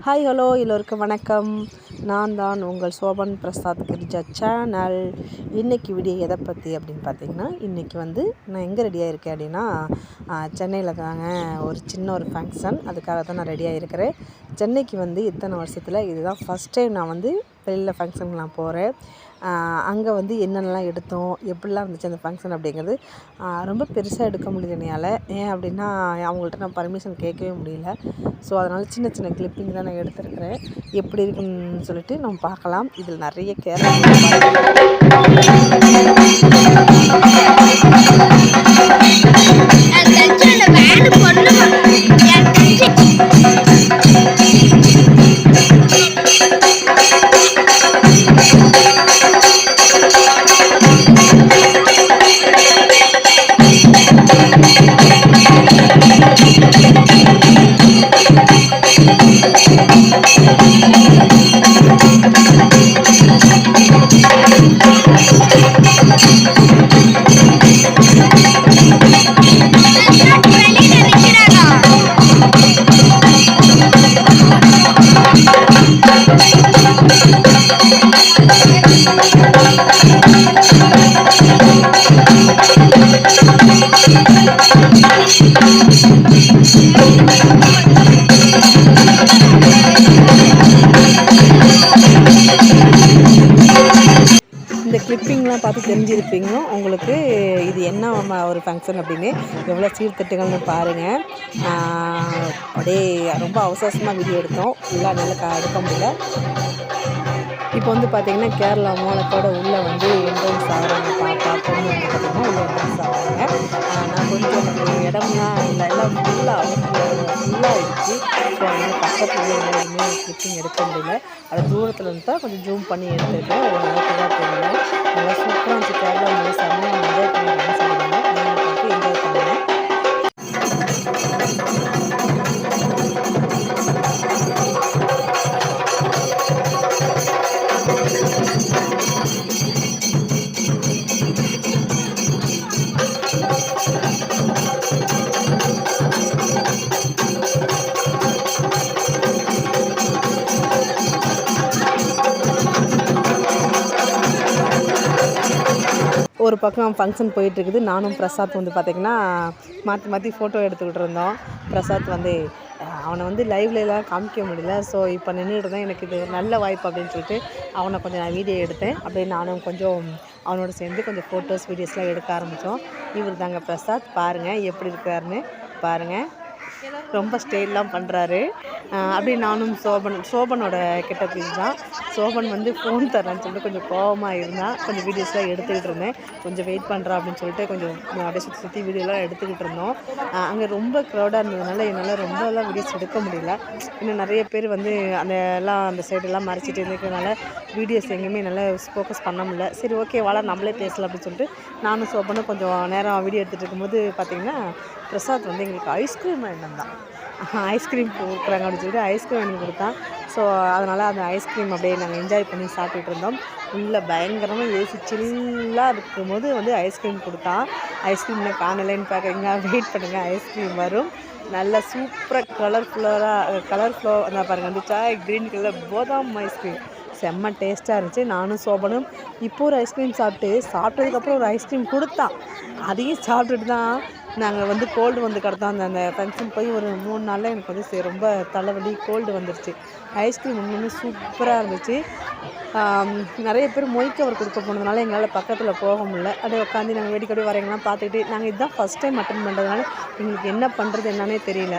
Hi hello எல்லோருக்கும் வணக்கம். நான் தான் உங்கள் சோபன் பிரசாத் கிரிஜா சேனல். இன்றைக்கி வீடியோ எதை பற்றி அப்படின்னு பார்த்தீங்கன்னா, இன்றைக்கி வந்து நான் எங்கே ரெடியாக இருக்கேன் அப்படின்னா, சென்னையில் தாங்க ஒரு சின்ன ஒரு ஃபங்க்ஷன். அதுக்காக தான் நான் ரெடியாக இருக்கிறேன். சென்னைக்கு வந்து இத்தனை வருஷத்தில் இதுதான் ஃபஸ்ட் டைம் நான் வந்து வெளியில் ஃபங்க்ஷனுக்கு நான் போகிறேன். அங்கே வந்து என்னென்னலாம் எடுத்தோம், எப்படிலாம் இருந்துச்சு அந்த ஃபங்க்ஷன் அப்படிங்கிறது ரொம்ப பெருசாக எடுக்க முடியல என்னால். ஏன் அப்படின்னா அவங்கள்ட்ட நான் பர்மிஷன் கேட்கவே முடியல. ஸோ அதனால் சின்ன சின்ன கிளிப்பிங் தான் நான் எடுத்துருக்கிறேன். எப்படி இருக்குன்னு சொல்லிட்டு நம்ம பார்க்கலாம். இதில் நிறைய கேரளா இந்த கிளிப்பிங்லாம் பார்த்து தெரிஞ்சிருப்பீங்க உங்களுக்கு இது என்ன ஒரு ஃபங்க்ஷன் அப்படின்னு. எவ்வளோ சீர்திட்டுகள்னு பாருங்கள். அப்படியே ரொம்ப அவசரமாக வீடியோ எடுத்தோம். ஃபுல்லாக நல்லா எடுக்க முடியல. இப்போ வந்து பார்த்திங்கன்னா கேரளா மோளத்தோட உள்ளே வந்து என்ட்ரன்ஸ் ஆகிறாங்க. பாப்பா பொண்ணு வந்து பார்த்திங்கன்னா உள்ளே என்ட்ரன்ஸ் ஆகிறாங்க. நான் கொஞ்சம் இடம்லாம் இல்லை, எல்லாம் ஃபுல்லாக ஆகிடுச்சு. ஸோ அதனால் பக்கத்தில் எதுவுமே கிளிப்பிங் எடுக்க முடியல. அது தூரத்தில் இருந்தால் கொஞ்சம் ஜூம் பண்ணி எடுத்துருக்கேன். ஒரு நாளைக்கு தான் தெரியல. நல்லா சூப்பராக இருந்துச்சு. கேரளா நல்லா செம்மையாக என்ஜாய் பண்ணி டான்ஸ் ஆடுவாங்க. நீங்கள் பார்த்து என்ஜாய் பண்ணுங்கள். ஒரு பக்கம் ஃபங்க்ஷன் போயிட்டுருக்குது. நானும் பிரசாத் வந்து பார்த்திங்கன்னா மாற்றி மாற்றி ஃபோட்டோ எடுத்துக்கிட்டு இருந்தோம். பிரசாத் வந்து அவனை வந்து லைவ்லலாம் காமிக்க முடியல. ஸோ இப்போ நின்றுட்டு தான் எனக்கு இது நல்ல வாய்ப்பு அப்படின்னு சொல்லிட்டு அவனை கொஞ்சம் நான் வீடியோ எடுத்தேன். அப்படியே நானும் கொஞ்சம் அவனோட சேர்ந்து கொஞ்சம் ஃபோட்டோஸ் வீடியோஸ்லாம் எடுக்க ஆரம்பித்தோம். இவர் தாங்க பிரசாத். பாருங்கள் எப்படி இருக்காருன்னு பாருங்கள். ரொம்ப ஸ்டைல்லாம் பண்ணுறாரு. அப்படி நானும் சோபனோட கெட்ட பீஸ் தான். சோபன் வந்து ஃபோன் தரேன்னு சொல்லிட்டு கொஞ்சம் கோபமாக இருந்தால் கொஞ்சம் வீடியோஸ்லாம் எடுத்துக்கிட்டு இருந்தேன். கொஞ்சம் வெயிட் பண்ணுறா அப்படின்னு சொல்லிட்டு கொஞ்சம் அப்படியே சுற்றி வீடியோலாம் எடுத்துக்கிட்டு இருந்தோம். அங்கே ரொம்ப க்ரௌடாக இருந்ததுனால என்னால் ரொம்பலாம் வீடியோஸ் எடுக்க முடியல. இன்னும் நிறைய பேர் வந்து அந்த சைடெல்லாம் மறைச்சிட்டு இருந்ததுனால வீடியோஸ் எங்கேயுமே நல்லா ஃபோக்கஸ் பண்ண முடியல. சரி ஓகே வாழ நம்மளே பேசலாம் அப்படின்னு சொல்லிட்டு நானும் சோபனும் கொஞ்சம் நேரம் வீடியோ எடுத்துகிட்டு இருக்கும்போது பார்த்திங்கன்னா பிரசாத் வந்து எங்களுக்கு ஐஸ்கிரீம் வேணும் தான். ஐஸ்கிரீம் கொடுக்குறாங்க அப்படின்னு சொல்லிட்டு ஐஸ்கிரீம் எனக்கு கொடுத்தான். ஸோ அதனால் அந்த ஐஸ்கிரீம் அப்படியே நாங்கள் என்ஜாய் பண்ணி சாப்பிட்டுட்டு இருந்தோம். உள்ளே பயங்கரமாக ஏசி சில்லாக இருக்கும்போது வந்து ஐஸ்கிரீம் கொடுத்தான். ஐஸ்கிரீம்னா காணலைன்னு பார்க்குறீங்க, வெயிட் பண்ணுங்கள், ஐஸ்கிரீம் வரும். நல்லா சூப்பராக கலர்ஃபுல்லாக அந்த பாருங்கள் வந்துச்சா, க்ரீன் கலர் பாதாம் ஐஸ்கிரீம் செம்ம டேஸ்ட்டாக இருந்துச்சு. நானும் சோபனும் இப்போ ஒரு ஐஸ்கிரீம் சாப்பிட்டதுக்கப்புறம் ஒரு ஐஸ்கிரீம் கொடுத்தான். அதையும் சாப்பிட்டுட்டு தான் நாங்கள் வந்து கோல்டு வந்து கிடத்தோம். அந்த ஃபங்க்ஷன் போய் ஒரு 3 நாளில் எனக்கு வந்து ரொம்ப தலைவலி கோல்டு வந்துருச்சு. ஐஸ்கிரீம் உண்மையுமே சூப்பராக இருந்துச்சு. நிறைய பேர் மொய் கவர் கொடுக்க போனதுனால எங்களால் பக்கத்தில் போக முடியல. அப்படியே உட்காந்து நாங்கள் வேடிக்கை வரவங்களாம் பார்த்துக்கிட்டு நாங்கள் இதுதான் ஃபஸ்ட் டைம் அட்டன் பண்ணுறதுனால எங்களுக்கு என்ன பண்ணுறது என்னன்னே தெரியல.